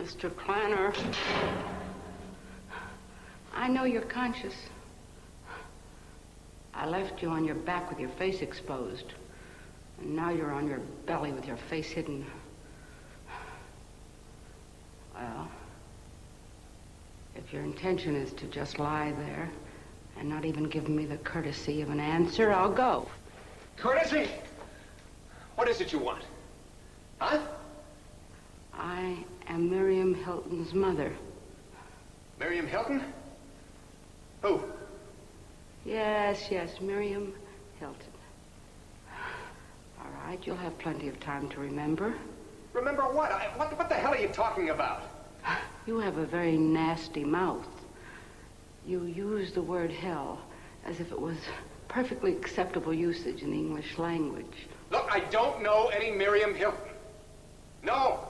Mr. Clanner. I know you're conscious. I left you on your back with your face exposed. And now you're on your belly with your face hidden. Well, if your intention is to just lie there and not even give me the courtesy of an answer, I'll go. Courtesy? What is it you want? Huh? I am Miriam Hilton's mother. Miriam Hilton? Who? Yes, Miriam Hilton. All right, you'll have plenty of time to remember. Remember what? What the hell are you talking about? You have a very nasty mouth. You use the word hell as if it was perfectly acceptable usage in the English language. Look, I don't know any Miriam Hilton. No.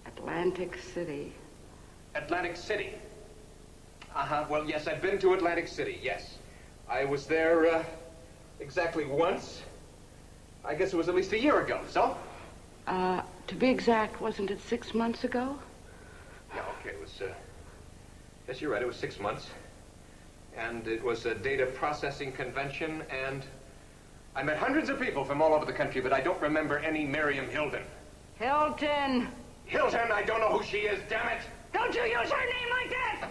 Atlantic City. Atlantic City? Uh-huh. Well, yes, I've been to Atlantic City, yes. I was there, exactly once. I guess it was at least a year ago, so? To be exact, wasn't it 6 months ago? Yeah, okay, it was, yes, you're right, it was 6 months. And it was a data processing convention, and I met hundreds of people from all over the country, but I don't remember any Miriam Hilton. Hilton! Hilton, I don't know who she is, damn it! Don't you use her name like that!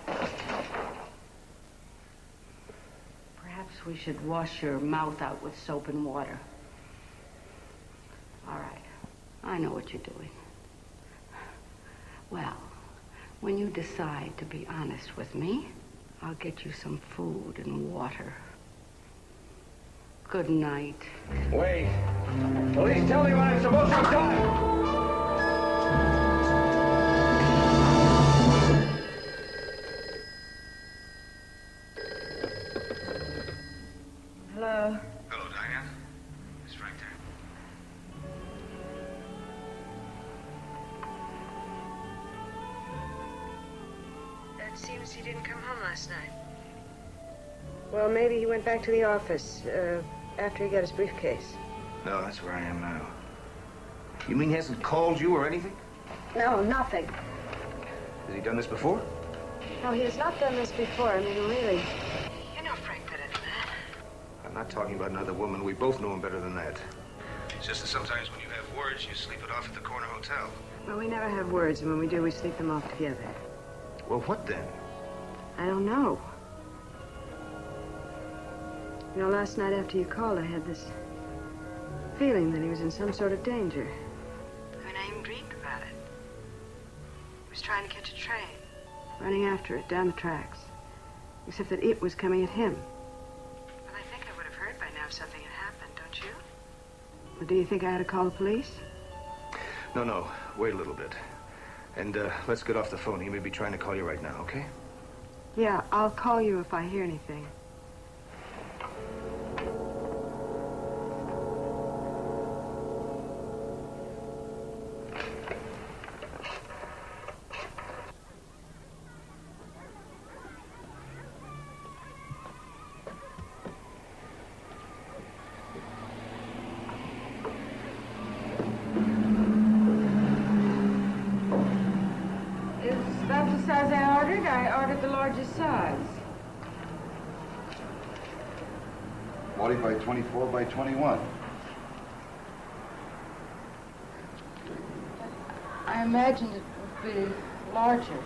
Perhaps we should wash your mouth out with soap and water. All right. I know what you're doing. Well, when you decide to be honest with me, I'll get you some food and water. Good night. Wait. Please tell me what I'm supposed to have done. Hello? Hello, Diane. It's Frank there. It seems he didn't come home last night. Well, maybe he went back to the office after he got his briefcase. No, that's where I am now. You mean he hasn't called you or anything? No, nothing. Has he done this before? No, he has not done this before. I mean, really. You know Frank better than that. I'm not talking about another woman. We both know him better than that. It's just that sometimes when you have words, you sleep it off at the corner hotel. Well, we never have words, and when we do, we sleep them off together. Well, what then? I don't know. You know, last night after you called, I had this feeling that he was in some sort of danger. I mean, I even dreamed about it. He was trying to catch a train. Running after it down the tracks. Except that it was coming at him. Well, I think I would have heard by now if something had happened, don't you? Well, do you think I ought to call the police? No. Wait a little bit. And let's get off the phone. He may be trying to call you right now, okay? Yeah, I'll call you if I hear anything. I ordered the largest size. 40 by 24 by 21. I imagined it would be larger.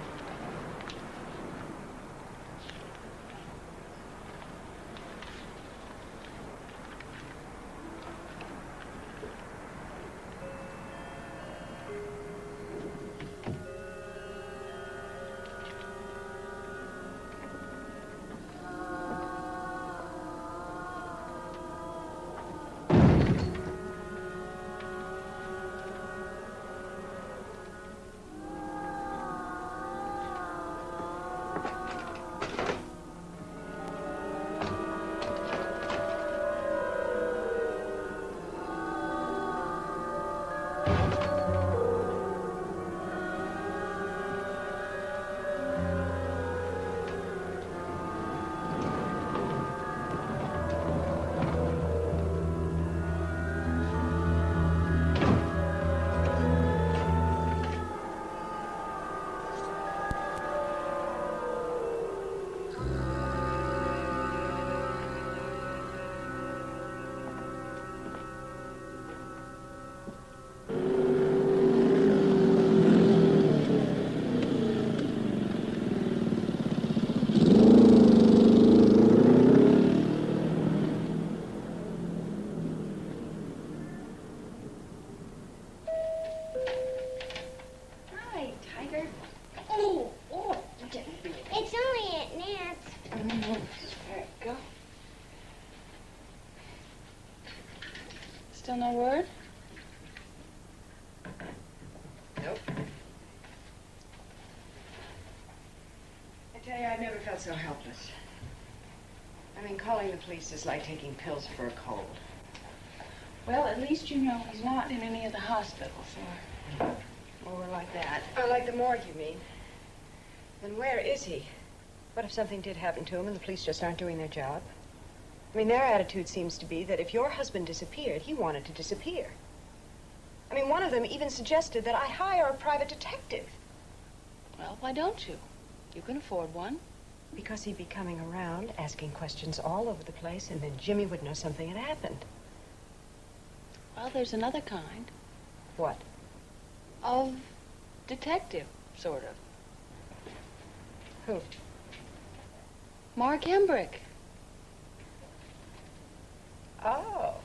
never felt so helpless. I mean, calling the police is like taking pills for a cold. Well, at least you know he's not in any of the hospitals or like that. Oh, like the morgue, you mean? Then where is he? What if something did happen to him and the police just aren't doing their job? I mean, their attitude seems to be that if your husband disappeared, he wanted to disappear. I mean, one of them even suggested that I hire a private detective. Well, why don't you? You can afford one. Because he'd be coming around, asking questions all over the place, and then Jimmy would know something had happened. Well, there's another kind. What? Of detective, sort of. Who? Mark Hembrick. Oh.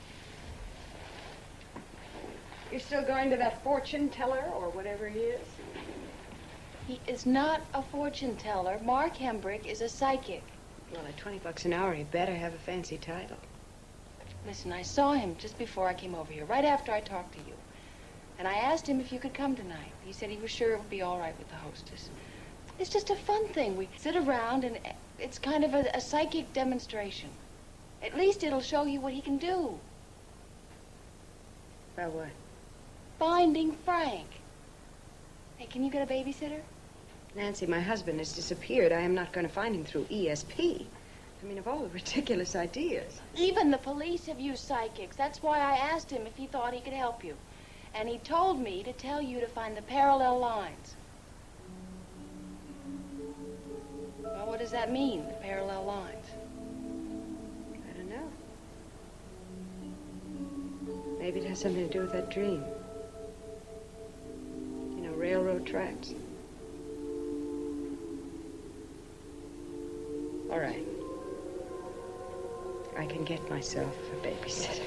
You're still going to that fortune teller or whatever he is? He is not a fortune teller. Mark Hembrick is a psychic. Well, at $20 an hour, he better have a fancy title. Listen, I saw him just before I came over here, right after I talked to you. And I asked him if you could come tonight. He said he was sure it would be all right with the hostess. It's just a fun thing. We sit around and it's kind of a psychic demonstration. At least it'll show you what he can do. About what? Finding Frank. Hey, can you get a babysitter? Nancy, my husband has disappeared. I am not going to find him through ESP. I mean, of all the ridiculous ideas. Even the police have used psychics. That's why I asked him if he thought he could help you. And he told me to tell you to find the parallel lines. Well, what does that mean, the parallel lines? I don't know. Maybe it has something to do with that dream. You know, railroad tracks. All right. I can get myself a babysitter.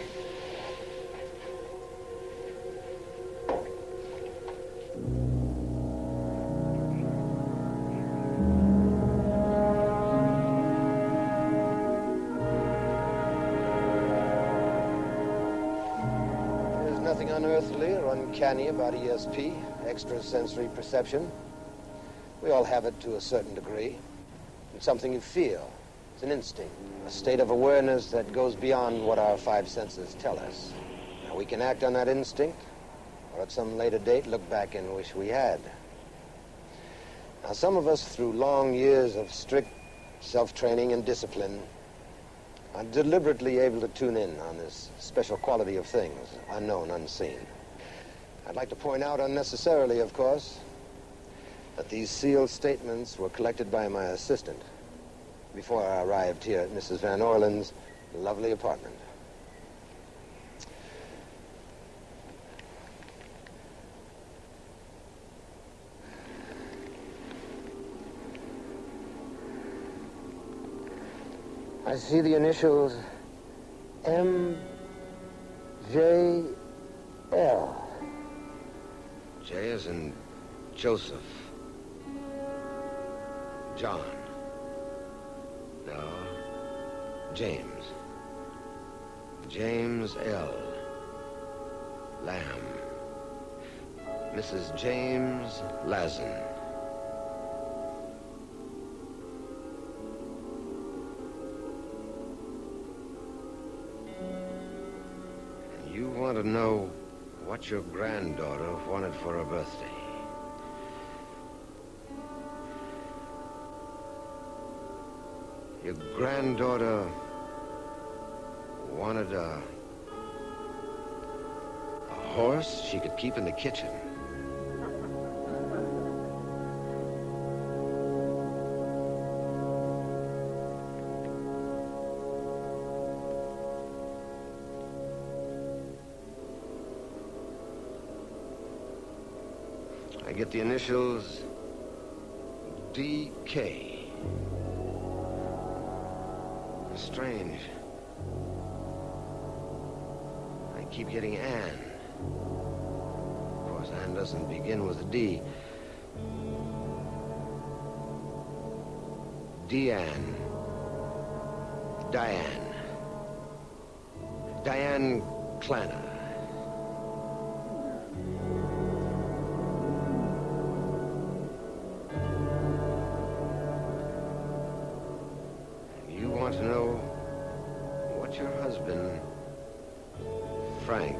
There's nothing unearthly or uncanny about ESP, extrasensory perception. We all have it to a certain degree. It's something you feel. It's an instinct, a state of awareness that goes beyond what our five senses tell us. Now, we can act on that instinct, or at some later date, look back and wish we had. Now, some of us, through long years of strict self-training and discipline, are deliberately able to tune in on this special quality of things, unknown, unseen. I'd like to point out unnecessarily, of course, that these sealed statements were collected by my assistant before I arrived here at Mrs. Van Orlen's lovely apartment. I see the initials M.J.L. J as in Joseph. John. No. James. James L. Lamb. Mrs. James Lazen. And you want to know what your granddaughter wanted for her birthday. Your granddaughter wanted a horse she could keep in the kitchen. I get the initials D.K. Strange. I keep getting Ann. Of course, Ann doesn't begin with a D. Deanne. Diane. Diane Klanner. husband, Frank,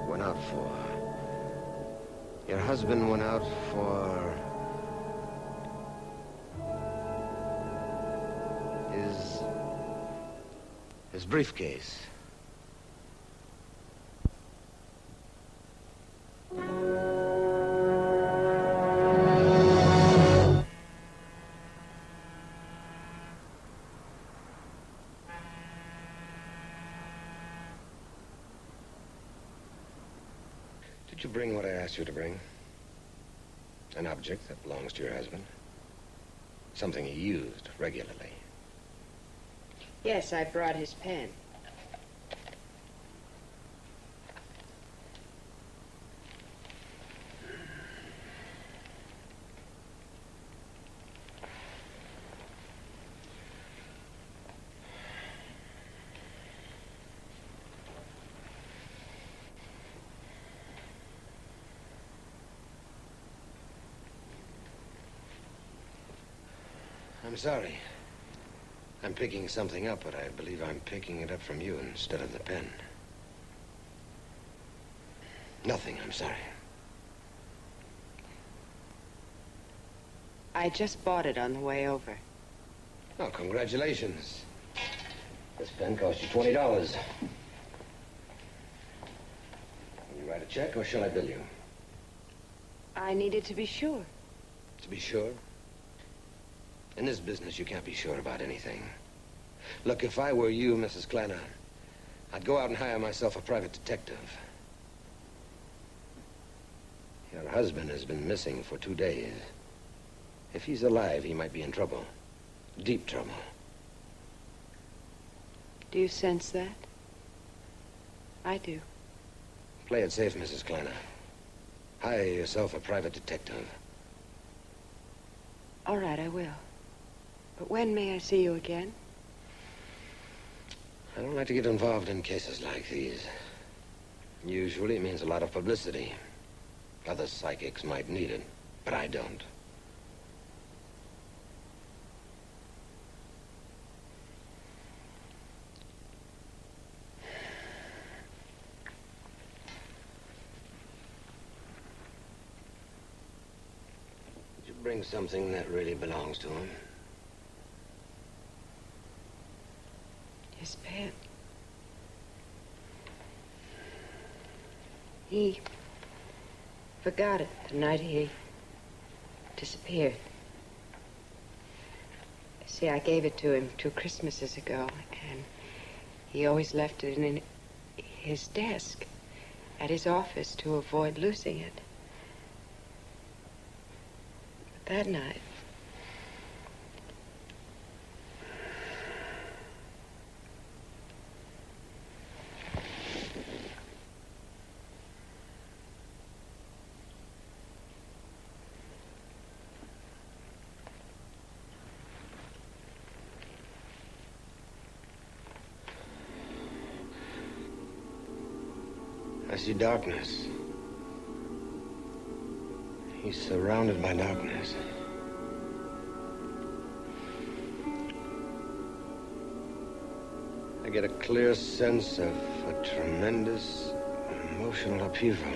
went out for? Your husband went out for his briefcase. Did you bring what I asked you to bring? An object that belongs to your husband? Something he used regularly? Yes, I brought his pen. I'm sorry. I'm picking something up, but I believe I'm picking it up from you instead of the pen. Nothing, I'm sorry. I just bought it on the way over. Oh, congratulations. This pen cost you $20. Will you write a check, or shall I bill you? I needed to be sure. To be sure? In this business, you can't be sure about anything. Look, if I were you, Mrs. Kleiner, I'd go out and hire myself a private detective. Your husband has been missing for 2 days. If he's alive, he might be in trouble. Deep trouble. Do you sense that? I do. Play it safe, Mrs. Kleiner. Hire yourself a private detective. All right, I will. But when may I see you again? I don't like to get involved in cases like these. Usually it means a lot of publicity. Other psychics might need it, but I don't. Did you bring something that really belongs to him? His pen. He forgot it the night he disappeared. See, I gave it to him 2 Christmases ago, and he always left it in his desk at his office to avoid losing it. But that night, I see darkness. He's surrounded by darkness. I get a clear sense of a tremendous emotional upheaval.